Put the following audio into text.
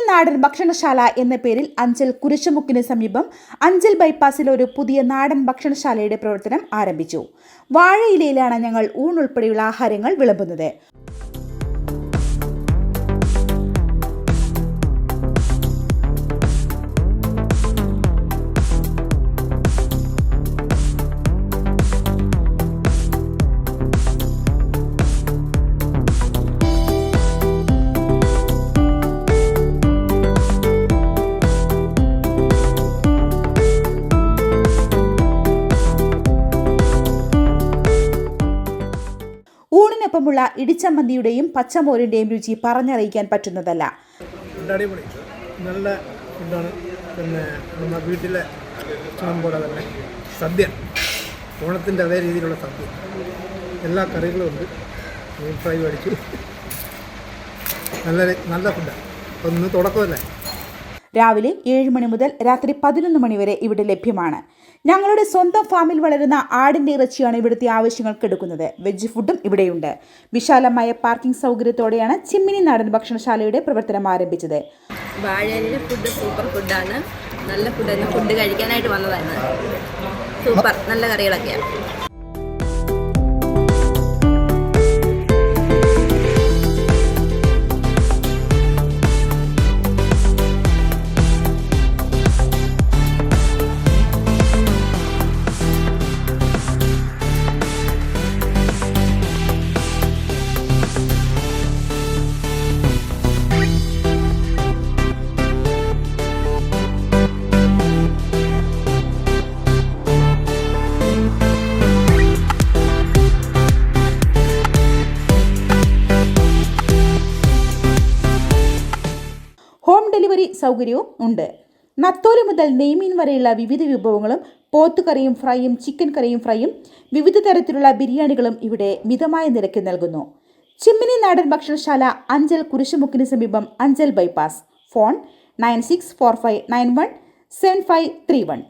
നാടൻ ഭക്ഷണശാല എന്ന പേരിൽ അഞ്ചൽ കുരിശുമുക്കിന് സമീപം അഞ്ചൽ ബൈപ്പാസിൽ ഒരു പുതിയ നാടൻ ഭക്ഷണശാലയുടെ പ്രവർത്തനം ആരംഭിച്ചു. വാഴയിലയിലാണ് ഞങ്ങൾ ഊണുൾപ്പെടെയുള്ള ആഹാരങ്ങൾ വിളമ്പുന്നത്. ഊണിനൊപ്പമുള്ള ഇടിച്ചമ്മന്തിയുടെയും പച്ചമോരിൻ്റെയും രുചി പറഞ്ഞറിയിക്കാൻ പറ്റുന്നതല്ല. നല്ല ഫുഡാണ്. പിന്നെ നമ്മുടെ വീട്ടിലെ പോലെ തന്നെ സദ്യ, ഓണത്തിൻ്റെ അതേ രീതിയിലുള്ള സദ്യ, എല്ലാ കറികളും ഉണ്ട്. മീൻ ഫ്രൈ മേടിച്ചു. നല്ല ഫുഡാണ്. ഒന്ന് തുടക്കമല്ലേ. രാവിലെ 7 മണി മുതൽ രാത്രി 11 മണി വരെ ഇവിടെ ലഭ്യമാണ്. ഞങ്ങളുടെ സ്വന്തം ഫാമിൽ വളരുന്ന ആടിൻ്റെ ഇറച്ചിയാണ് ഇവിടുത്തെ ആവശ്യങ്ങൾക്ക് എടുക്കുന്നത്. വെജ് ഫുഡും ഇവിടെയുണ്ട്. വിശാലമായ പാർക്കിംഗ് സൗകര്യത്തോടെയാണ് ചിമ്മിനി നാടൻ ഭക്ഷണശാലയുടെ പ്രവർത്തനം ആരംഭിച്ചത്. വാഴയിലെ ഫുഡ് സൂപ്പർ ഫുഡാണ്. നല്ല ഫുഡാണ്. ഫുഡ് കഴിക്കാനായിട്ട് വന്നതാണ്. സൂപ്പർ, നല്ല കറികളൊക്കെയാണ്. ഹോം ഡെലിവറി സൗകര്യവും ഉണ്ട്. നത്തോലി മുതൽ നെയ്മീൻ വരെയുള്ള വിവിധ വിഭവങ്ങളും പോത്തുകറിയും ഫ്രൈയും ചിക്കൻ കറിയും ഫ്രൈയും വിവിധ തരത്തിലുള്ള ബിരിയാണികളും ഇവിടെ മിതമായ നിരക്കിൽ നൽകുന്നു. ചിമ്മിനി നാടൻ ഭക്ഷണശാല, അഞ്ചൽ കുരിശുമുക്കിന് സമീപം, അഞ്ചൽ ബൈപ്പാസ്. ഫോൺ 9645917531.